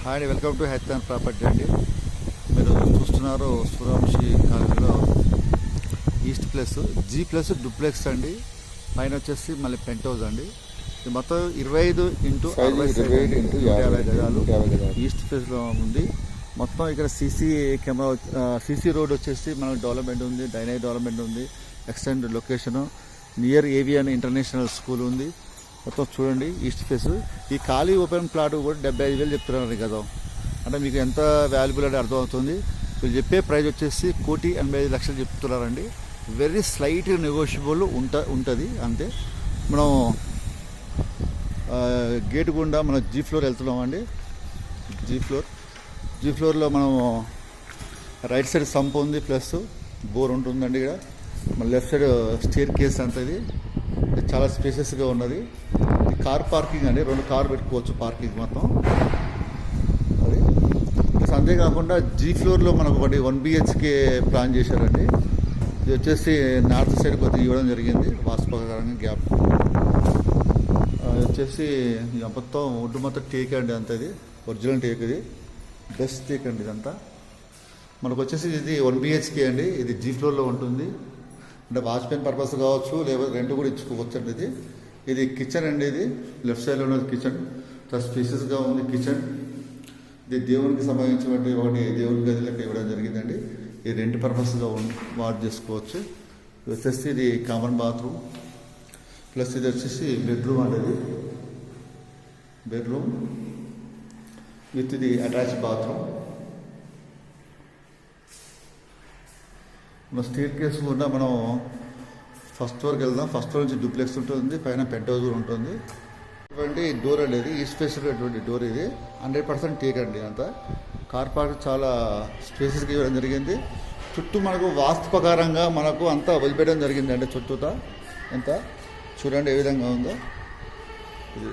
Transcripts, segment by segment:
Hi అండి, welcome to H and property అండి. మీరు చూస్తున్నారు సూర్యవంశీ కాలనీలో east plus G plus duplex అండి. పైన వచ్చేసి మళ్ళీ పెంట్ హౌస్ అండి. ఇది మొత్తం 25 ఇంటూ 50 గజాలు ఈస్ట్ ఫేస్లో ఉంది. మొత్తం ఇక్కడ సీసీ కెమెరా, సీసీ రోడ్ వచ్చేసి మనకు డెవలప్మెంట్ ఉంది, డైనై డెవలప్మెంట్ ఉంది, extend location near avian international school ఉంది. మొత్తం చూడండి ఈస్ట్ ఫేస్. ఈ ఖాళీ ఓపెన్ ప్లాట్ కూడా 75,000 చెప్తున్నారు కదా. అంటే మీకు ఎంత వాల్యుబుల్ అని అర్థమవుతుంది. వీళ్ళు చెప్పే ప్రైస్ వచ్చేసి 1,85,00,000 చెప్తున్నారండి. వెరీ స్లైట్ నెగోషియబుల్ ఉంటుంది అంతే. మనం గేట్ గుండా మనం జీ ఫ్లోర్ వెళ్తున్నామండి. జీ ఫ్లోర్లో మనం రైట్ సైడ్ సంప్ ఉంది, ప్లస్ బోర్ ఉంటుందండి. ఇక్కడ మన లెఫ్ట్ సైడ్ స్టేర్ కేస్ అంత ఇది చాలా స్పేసెస్గా ఉన్నది. ఇది కార్ పార్కింగ్ అండి, 2 కార్లు పెట్టుకోవచ్చు పార్కింగ్ మొత్తం అది. ప్లస్ అంతేకాకుండా జీ ఫ్లోర్లో మనకు ఒకటి 1 BHK ప్లాన్ చేశారండి. ఇది వచ్చేసి నార్త్ సైడ్ కొద్దిగా ఇవ్వడం జరిగింది వాస్తు ప్రకారంగా గ్యాప్. అది వచ్చేసి మొత్తం వుడ్ మొత్తం టేక్ అండి అంత. ఇది ఒరిజినల్ టేక్, ఇది బెస్ట్ టేక్ అండి ఇదంతా. మనకు వచ్చేసి ఇది 1 BHK అండి. ఇది జీ ఫ్లోర్లో ఉంటుంది. అంటే వాచ్మెన్ పర్పస్ కావచ్చు, లేకపోతే రెంట్ కూడా ఇచ్చుకోవచ్చు అండి. ఇది కిచెన్ అండి. ఇది లెఫ్ట్ సైడ్లో ఉన్నది కిచెన్, చాలా స్పేసెస్గా ఉంది కిచెన్. ఇది దేవునికి సంబంధించినటువంటి ఒకటి దేవుని గదిలోకి ఇవ్వడం జరిగిందండి. ఇది రెంట్ పర్పస్గా వాట్ చేసుకోవచ్చు. ఇది వచ్చేసి ఇది కామన్ బాత్రూమ్, ప్లస్ ఇది వచ్చేసి బెడ్రూమ్ అండి. ఇది బెడ్రూమ్ విత్ ఇది అటాచ్ బాత్రూమ్. మన స్టేర్ కేస్ కూడా మనం ఫస్ట్ ఫ్లోర్కి వెళ్దాం. ఫస్ట్ ఫ్లోర్ నుంచి డూప్లెక్స్ ఉంటుంది, పైన పెంట్ హౌస్ కూడా ఉంటుంది. ఇటువంటి డోర్ అండి, ఇది ఈస్ట్ ఫేస్లో ఇటువంటి డోర్. ఇది 100% టేక్ అండి అంతా. కార్ పార్క్ చాలా స్పేసెస్గా ఇవ్వడం జరిగింది. చుట్టూ మనకు వాస్తు ప్రకారంగా మనకు అంతా వదిలిపెట్టడం జరిగింది అంటే చుట్టూతా ఎంత చూడండి ఏ విధంగా ఉందో. ఇది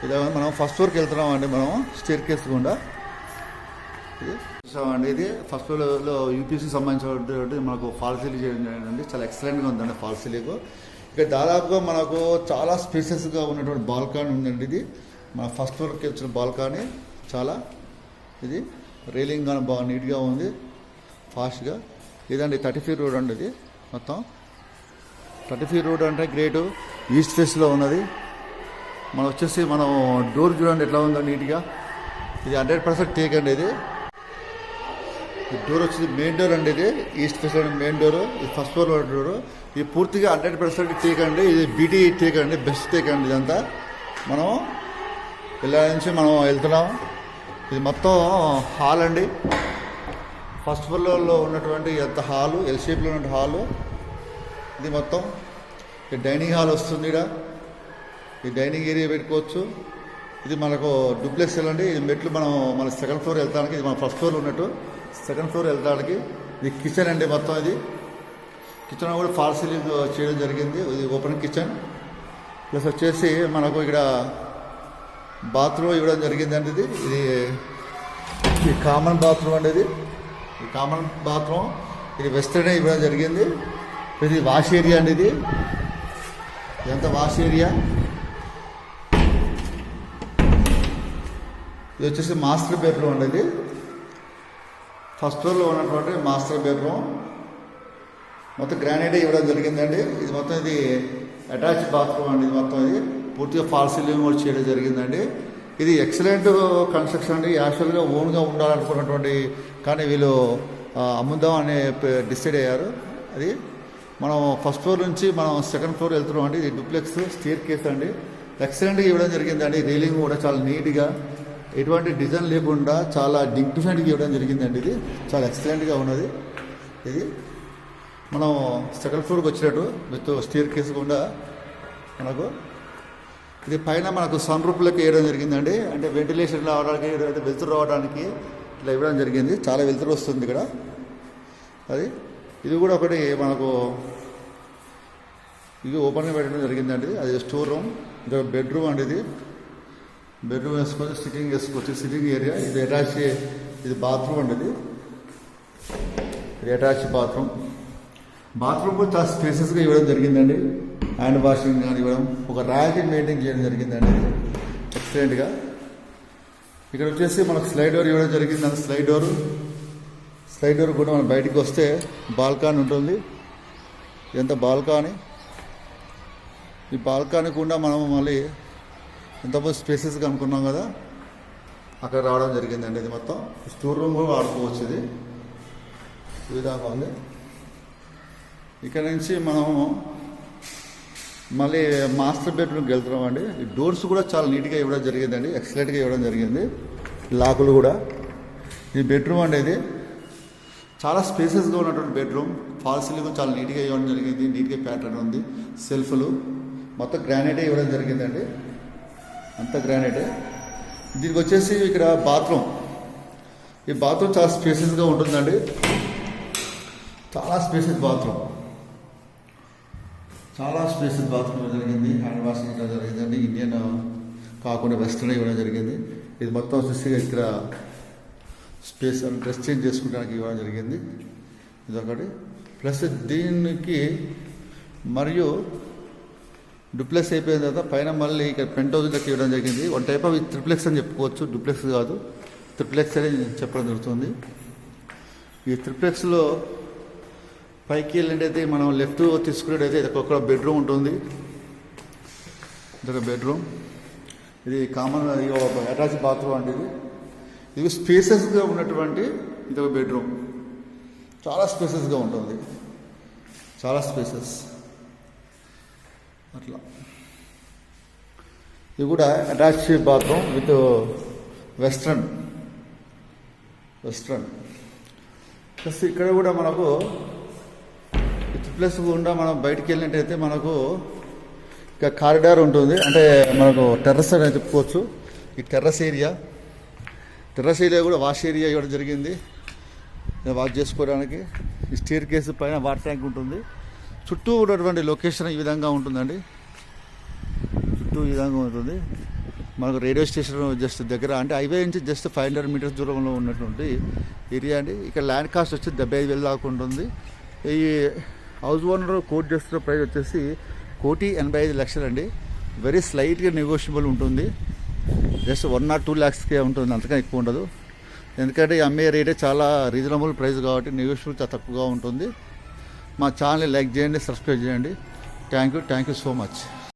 ఇలా మనం ఫస్ట్ ఫ్లోర్కి వెళ్తున్నాం అండి. మనం స్టేర్ కేస్ కూడా ఇది చూసామండి. ఇది ఫస్ట్ ఫ్లోర్లో యూపీసీ సంబంధించినటువంటి మనకు ఫాల్ సీలింగ్ చేయడం అండి. చాలా ఎక్సలెంట్గా ఉందండి ఫాల్ సీలింగ్. ఇక్కడ దాదాపుగా మనకు చాలా స్పేసెస్గా ఉన్నటువంటి బాల్కనీ ఉందండి. ఇది మన ఫస్ట్ ఫ్లోర్కి వచ్చిన బాల్కనీ చాలా ఇది రైలింగ్ కానీ బాగా నీట్గా ఉంది, ఫాస్ట్గా. ఇదండి 30 feet రోడ్ అండి. ఇది మొత్తం 30 feet రోడ్ అంటే గ్రేటు ఈస్ట్ ఫేస్లో ఉన్నది. మనం వచ్చేసి మనం డోర్ చూడండి ఎట్లా ఉందో నీట్గా. ఇది 100% టేక్ అండి. ఇది డోర్ వచ్చేసి మెయిన్ డోర్ అండి. ఇది ఈస్ట్ ఫేస్ మెయిన్ డోర్. ఇది ఫస్ట్ ఫ్లోర్ డోర్. ఇది పూర్తిగా 100% టేక్ అండి. ఇది బీటీ టేక్ అండి, బెస్ట్ టేక్ అండి ఇదంతా. మనం ఇలా నుంచి మనం వెళ్తున్నాం. ఇది మొత్తం హాల్ అండి. ఫస్ట్ ఫ్లోర్లో ఉన్నటువంటి ఎంత హాలు, ఎల్ షేప్లో ఉన్న హాలు. ఇది మొత్తం డైనింగ్ హాల్ వస్తుంది. ఇక్కడ ఈ డైనింగ్ ఏరియా పెట్టుకోవచ్చు. ఇది మనకు డూప్లెక్స్ అండి. ఇది మెట్లు మన సెకండ్ ఫ్లోర్ వెళ్తానికి, ఇది మన ఫస్ట్ ఫ్లోర్ ఉన్నట్టు సెకండ్ ఫ్లోర్ వెళ్తానికి. ఇది కిచెన్ అండి మొత్తం. ఇది కిచెన్ కూడా ఫాల్ సీలింగ్ చేయడం జరిగింది. ఇది ఓపెన్ కిచెన్, ప్లస్ వచ్చేసి మనకు ఇక్కడ బాత్రూమ్ ఇవ్వడం జరిగిందండి. ఇది కామన్ బాత్రూమ్ అండి. ఇది కామన్ బాత్రూమ్. ఇది వెస్టర్న్ ఇవ్వడం జరిగింది. ఇది వాష్ ఏరియా అండి. ఇదంతా వాష్ ఏరియా. ఇది వచ్చేసి మాస్టర్ బెడ్రూమ్ అండి. ఇది ఫస్ట్ ఫ్లోర్లో ఉన్నటువంటి మాస్టర్ బెడ్రూమ్. మొత్తం గ్రానైట్ ఇవ్వడం జరిగిందండి. ఇది మొత్తం ఇది అటాచ్ బాత్రూమ్ అండి. ఇది మొత్తం ఇది పూర్తిగా ఫాల్ సీలింగ్ కూడా చేయడం జరిగిందండి. ఇది ఎక్సలెంట్ కన్స్ట్రక్షన్ అండి. యాక్చువల్గా ఓన్గా ఉండాలనుకున్నటువంటి, కానీ వీళ్ళు అమ్ముదాం అని డిసైడ్ అయ్యారు. అది మనం ఫస్ట్ ఫ్లోర్ నుంచి మనం సెకండ్ ఫ్లోర్ వెళ్తున్నాం అండి. ఇది డూప్లెక్స్ స్టేర్ కేస్ అండి. ఎక్సలెంట్గా ఇవ్వడం జరిగిందండి. రైలింగ్ కూడా చాలా నీట్గా, ఎటువంటి డిజైన్ లేకుండా చాలా డిగ్నిఫైడ్గా ఇవ్వడం జరిగిందండి. ఇది చాలా ఎక్సలెంట్గా ఉన్నది. ఇది మనం సెకండ్ ఫ్లోర్కి వచ్చినట్టు విత్ స్టేర్ కేస్ కూడా మనకు. ఇది పైన మనకు సన్ రూఫ్లకి వేయడం జరిగిందండి. అంటే వెంటిలేషన్ రావడానికి, వెలుతురు రావడానికి ఇట్లా ఇవ్వడం జరిగింది. చాలా వెలుతురు వస్తుంది ఇక్కడ. అది ఇది కూడా ఒకటి మనకు ఇది ఓపెన్గా పెట్టడం జరిగిందండి. అది స్టోర్ రూమ్. ఇది బెడ్రూమ్ అండి. ఇది బెడ్రూమ్ వేసుకోవచ్చు, సిట్టింగ్ వేసుకోవచ్చు, సిట్టింగ్ ఏరియా. ఇది అటాచ్, ఇది బాత్రూమ్ అండి. ఇది అటాచ్ బాత్రూమ్. బాత్రూమ్ కూడా చాలా స్పేసెస్గా ఇవ్వడం జరిగిందండి. హ్యాండ్ వాషింగ్ కానీ ఇవ్వడం, ఒక ర్యాక్ మెయింటైన్ చేయడం జరిగిందండి. ఎక్సలెంట్గా ఇక్కడ వచ్చేసి మనకు స్లైడ్ డోర్ ఇవ్వడం జరిగింది. అది స్లైడ్ డోర్ కూడా మనం బయటికి వస్తే బాల్కానీ ఉంటుంది. ఎంత బాల్కానీ, ఈ బాల్కానీ కూడా మనం మళ్ళీ ఎంతమంది స్పేసెస్గా అనుకున్నాం కదా, అక్కడ రావడం జరిగిందండి. ఇది మొత్తం స్టోర్ రూమ్ కూడా వాడుకోవచ్చు. ఇది ఈ విధంగా ఉంది. ఇక్కడ నుంచి మనము మళ్ళీ మాస్టర్ బెడ్రూమ్కి వెళ్తున్నాం అండి. ఈ డోర్స్ కూడా చాలా నీట్గా ఇవ్వడం జరిగిందండి, ఎక్సలెంట్గా ఇవ్వడం జరిగింది. లాకులు కూడా. ఈ బెడ్రూమ్ అనేది చాలా స్పేసెస్గా ఉన్నటువంటి బెడ్రూమ్. ఫాల్ సీలింగ్ చాలా నీట్గా ఇవ్వడం జరిగింది, నీట్గా ప్యాటర్న్ ఉంది. సెల్ఫ్లు మొత్తం గ్రానైటే ఇవ్వడం జరిగిందండి, అంత గ్రానైటే. దీనికి వచ్చేసి ఇక్కడ బాత్రూమ్, ఈ బాత్రూమ్ చాలా స్పేసెస్గా ఉంటుందండి, చాలా స్పేసెస్ బాత్రూమ్, చాలా స్పేసెస్ బాత్రూమ్ ఇవ్వడం జరిగింది. హ్యాండ్ వాషింగ్ ఇవ్వడం జరిగిందండి, ఇండియన్ కాకుండా వెస్టర్న్ ఇవ్వడం జరిగింది. ఇది మొత్తం వచ్చేసి ఇక్కడ స్పేస్ డ్రెస్ చేంజ్ చేసుకోవడానికి ఇవ్వడం జరిగింది. ఇదొకటి. ప్లస్ దీనికి మరియు డూప్లెక్స్ అయిపోయిన తర్వాత పైన మళ్ళీ ఇక్కడ పెంట్ హౌస్ లెక్క ఇవ్వడం జరిగింది. వన్ టైప్ ఆఫ్ త్రిప్లెక్స్ అని చెప్పుకోవచ్చు, డూప్లెక్స్ కాదు, త్రిప్లెక్స్ అని చెప్పడం జరుగుతుంది. ఈ త్రిప్లెక్స్లో పైకి వెళ్ళినట్టయితే మనం లెఫ్ట్ తీసుకునేటైతే ఇది ఒక బెడ్రూమ్ ఉంటుంది. ఇదొక బెడ్రూమ్, ఇది కామన్ అటాచ్ బాత్రూమ్ అండి. ఇది స్పేసెస్గా ఉన్నటువంటి ఇదొక బెడ్రూమ్, చాలా స్పేసెస్గా ఉంటుంది, చాలా స్పేసెస్ అట్లా. ఇది కూడా attach bathroom with western plus ఇక్కడ కూడా మనకు ప్లస్ గుండా మనం బయటికి వెళ్ళినట్టయితే మనకు ఇక కారిడార్ ఉంటుంది, అంటే మనకు టెర్రస్ అని చెప్పుకోవచ్చు. ఈ టెర్రస్ ఏరియా కూడా వాష్ ఏరియా ఇవ్వడం జరిగింది, వాష్ చేసుకోవడానికి. ఈ స్టేర్ కేసు పైన వాటర్ ట్యాంక్ ఉంటుంది. చుట్టూ ఉన్నటువంటి లొకేషన్ ఈ విధంగా ఉంటుందండి, చుట్టూ ఈ విధంగా ఉంటుంది. మనకు రేడియో స్టేషన్ జస్ట్ దగ్గర, అంటే హైవే నుంచి జస్ట్ 500 మీటర్స్ దూరంలో ఉన్నటువంటి ఏరియా అండి. ఇక్కడ ల్యాండ్ కాస్ట్ వచ్చి 75,000 దాకా ఉంటుంది. ఈ హౌస్ ఓనర్ కోట్ చేస్తున్న ప్రైస్ వచ్చేసి 1,85,00,000 అండి. వెరీ స్లైట్గా నెగోషియబుల్ ఉంటుంది, జస్ట్ 1 or 2 lakhsకే ఉంటుంది, అంతగా ఎక్కువ ఉండదు. ఎందుకంటే అమ్మే రేటే చాలా రీజనబుల్ ప్రైస్ కాబట్టి నెగోషియబుల్ చాలా తక్కువగా ఉంటుంది. మా ఛానల్ని లైక్ చేయండి, సబ్స్క్రైబ్ చేయండి. Thank you so much.